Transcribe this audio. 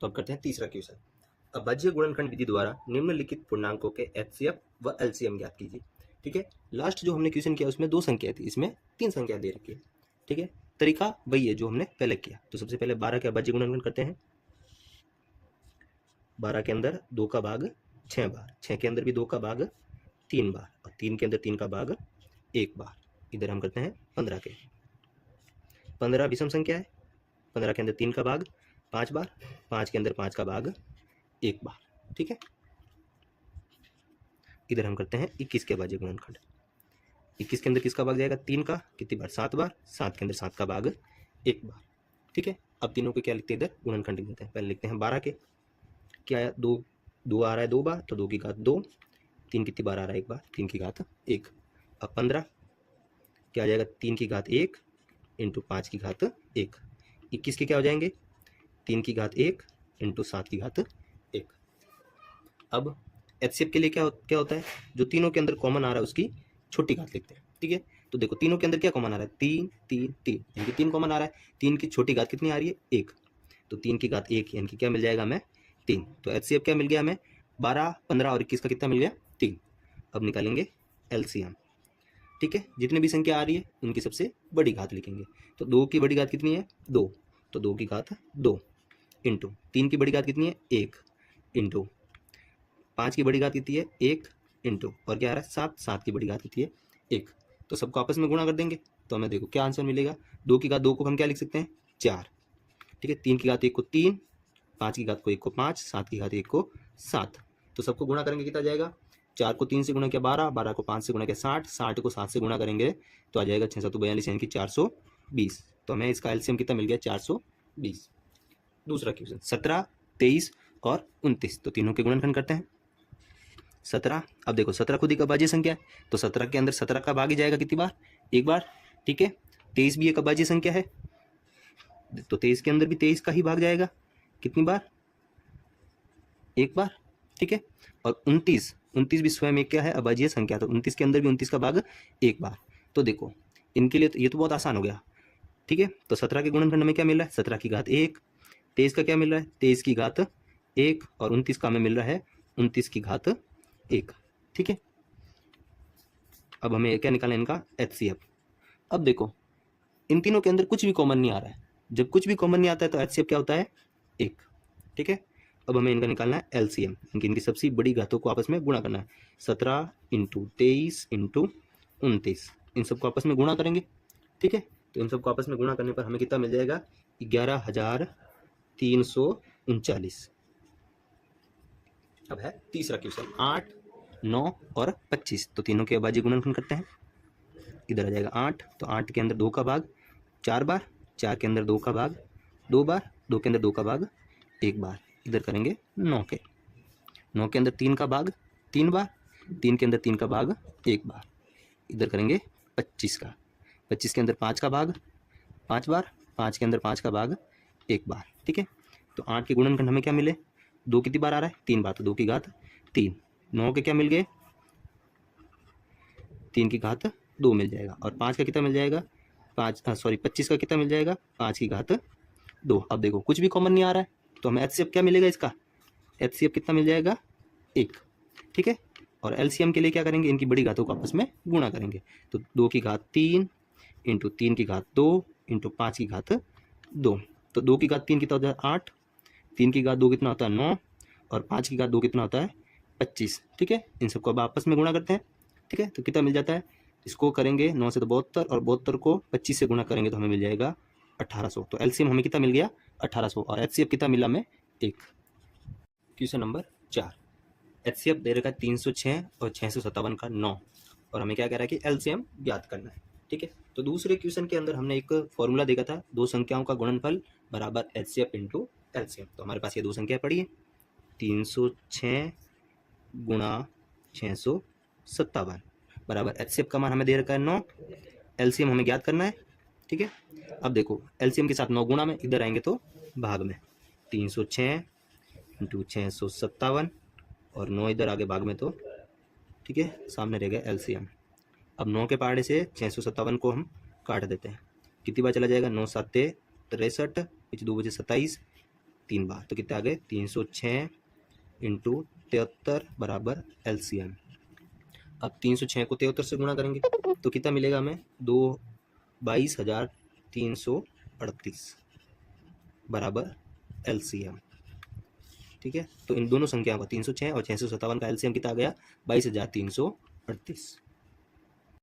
तो अब करते हैं तीसरा क्वेश्चन। अभाज्य गुणनखंड विधि द्वारा निम्नलिखित पूर्णांकों के एचसीएफ व एलसीएम ज्ञात कीजिए। ठीक है, लास्ट जो हमने क्वेश्चन किया उसमें 2 संख्या थी, इसमें 3 संख्या दे रखी है। ठीक है, तरीका वही है जो हमने पहले किया। तो सबसे पहले 12 के अभाज्य गुणनखंड करते हैं। 12 के अंदर 2 का भाग 6 बार, 6 के अंदर भी 2 का भाग 3 बार, और 3 के अंदर 3 का भाग 1 बार। इधर हम करते हैं 15 के। 15 विषम संख्या है, 15 के अंदर 3 का भाग 5 बार, 5 के अंदर 5 का भाग 1 बार। ठीक है, इधर हम करते हैं 21 के अभाज्य गुणनखंड। 21 के अंदर किसका भाग जाएगा? 3 का, कितनी बार? 7 बार, 7 के अंदर 7 का भाग 1 बार। ठीक है, अब तीनों को क्या लिखते हैं? इधर गुणनखंड लिख देते हैं। पहले लिखते हैं 12 के, क्या आया? 2 आ रहा है 2 बार, तो 2 की घात 2। 3 कितनी बार आ रहा है? 1 बार, 3 की घात 1। अब 15 क्या आ जाएगा? 3 की घात 1 इंटू 5 की घात 1। 21 के क्या हो जाएंगे? 3 की घात 1 इंटू 7 की घात 1। अब एचसीएफ के लिए क्या होता है? जो तीनों के अंदर कॉमन आ रहा है उसकी छोटी घात लिखते हैं। ठीक है, तो देखो तीनों के अंदर क्या कॉमन आ रहा है? 3 3 3, यानी कि 3 कॉमन आ रहा है। 3 की छोटी घात कितनी आ रही है? 1। तो 3 की घात 1 यानी कि क्या मिल जाएगा हमें? 3। तो एचसीएफ क्या मिल गया हमें? 12, 15 और 21 का कितना मिल गया? 3। अब निकालेंगे एलसीएम। ठीक है, जितनी भी संख्या आ रही है उनकी सबसे बड़ी घात लिखेंगे। तो 2 की बड़ी घात कितनी है? 2, तो 2 की घात 2 इंटू 3 की बड़ी घात कितनी है? 1 इंटू 5 की बड़ी घात कितनी है? 1 इंटू, और क्या आ रहा है? 7, 7 की बड़ी घात कितनी है? 1। तो सबको आपस में गुणा कर देंगे तो हमें देखो क्या आंसर मिलेगा। 2 की घात 2 को हम क्या लिख सकते हैं? 4। ठीक है, 3 की घात 1 को 3, 5 की घात को 1 को 5, 7 की घात 1 को 7। तो सबको गुणा करेंगे कितना जाएगा? 4 को 3 से गुणा किया 12, 12 को 5 से गुणा किया 60, 60 को 7 से गुणा करेंगे तो आ जाएगा 6 7 42 यानी कि 420। तो हमें इसका एलसीएम कितना मिल गया? 420। दूसरा क्वेश्चन 17, 23 और 29, तो तीनों के गुणनखंड करते हैं। 17, अब देखो 17 खुद एक अभाज्य संख्या है, तो 17 के अंदर 17 का भाग ही जाएगा कितनी बार? 1 बार। ठीक है, 23 भी एक अभाज्य संख्या है, तो 23 के अंदर भी 23 का ही भाग जाएगा कितनी बार? 1 बार। ठीक है, और 29, 29 भी स्वयं एक क्या है? अभाज्य संख्या, तो 29 के अंदर भी 29 का भाग 1 बार। तो देखो इनके लिए तो ये तो बहुत आसान हो गया। ठीक है, तो 17 के गुणनखंड में क्या मिल रहा है? 17 की घात 1। 23 का क्या मिल रहा है? 23 की घात 1, और 29 का हमें मिल रहा है 29 की घात 1। ठीक है, अब हमें क्या निकालना है? इनका एचसीएफ। अब देखो इन तीनों के अंदर कुछ भी कॉमन नहीं आ रहा है। जब कुछ भी कॉमन नहीं आता है तो एचसीएफ क्या होता है? 1। ठीक है, अब हमें इनका निकालना है एलसीएम। इनकी सबसे बड़ी घातों को आपस में गुणा करना है। 17 इंटू 23 इंटू 29, इन सबको आपस में गुणा करेंगे। ठीक है, तो इन सबको आपस में गुणा करने पर हमें कितना मिल जाएगा? 11,339। अब है तीसरा क्वेश्चन 8, 9 और 25, तो तीनों के अभाज्य गुणनखंड करते हैं। इधर आ जाएगा 8, तो 8 के अंदर 2 का भाग 4 बार, 4 के अंदर 2 का भाग 2 बार, 2 के अंदर 2 का भाग 1 बार। इधर करेंगे 9 के, 9 के अंदर 3 का भाग 3 बार, 3 के अंदर 3 का भाग 1 बार। इधर करेंगे 25 का, 25 के अंदर 5 का भाग 5 बार, 5 के अंदर 5 का भाग 1 बार। ठीक है, तो 8 के गुणनखंड हमें क्या मिले? 2 कितनी बार आ रहा है? 3 बार, तो 2 की घात 3। 9 के क्या मिल गए? 3 की घात 2 मिल जाएगा, और 5 का कितना मिल जाएगा? 25 का कितना मिल जाएगा? 5 की घात 2। अब देखो कुछ भी कॉमन नहीं आ रहा है, तो हमें एचसीएफ क्या मिलेगा? इसका एचसीएफ कितना मिल जाएगा? 1। ठीक है, और एलसीएम के लिए क्या करेंगे? इनकी बड़ी घातों को आपस में गुणा करेंगे। तो 2 की घात 3 इंटू 3 की घात 2 इंटू 5 की घात 2, तो 2 की घात 3 कितना होता है? 8, 3 की घात 2 कितना होता है? 9, और 5 की घात 2 कितना होता है? 25। ठीक है, इन सबको अब आपस में गुणा करते हैं। ठीक है, तो कितना मिल जाता है? इसको करेंगे 9 से तो 72, और 72 को 25 से गुणा करेंगे तो हमें मिल जाएगा 1800। तो एलसीएम हमें कितना मिल गया? 1800, और एचसीएफ कितना मिला हमें? 1। क्वेश्चन नंबर 4, एचसीएफ दे रखा है 306 और 657 का 9, और हमें क्या कह रहा है कि एलसीएम ज्ञात करना है। ठीक है, तो दूसरे क्वेश्चन के अंदर हमने एक फॉर्मूला देखा था, दो संख्याओं का गुणनफल बराबर एचसीएफ इंटू एलसीएम। तो हमारे पास ये दो संख्या पड़ी है, 306 गुणा 657 बराबर एचसीएफ का मान हमें दे रखा है 9, एलसीएम हमें ज्ञात करना है। ठीक है, अब देखो एलसीएम के साथ 9 गुणा में, इधर आएंगे तो भाग में, 306 इंटू 657 और 9 इधर आगे भाग में, तो ठीक है सामने रहेगा एलसीएम। अब 9 के पहाड़े से 657 को हम काट देते हैं, कितनी बार चला जाएगा? 9 7 63, 2 बजे 27, 3 बार, तो कितने आ गए 306 इंटू 73 बराबर LCM। अब 306 को 73 से गुणा करेंगे तो कितना मिलेगा हमें 22,338 बराबर LCM। ठीक है, तो इन दोनों संख्याओं का 306 और 657 का LCM कितना आ गया 22,338।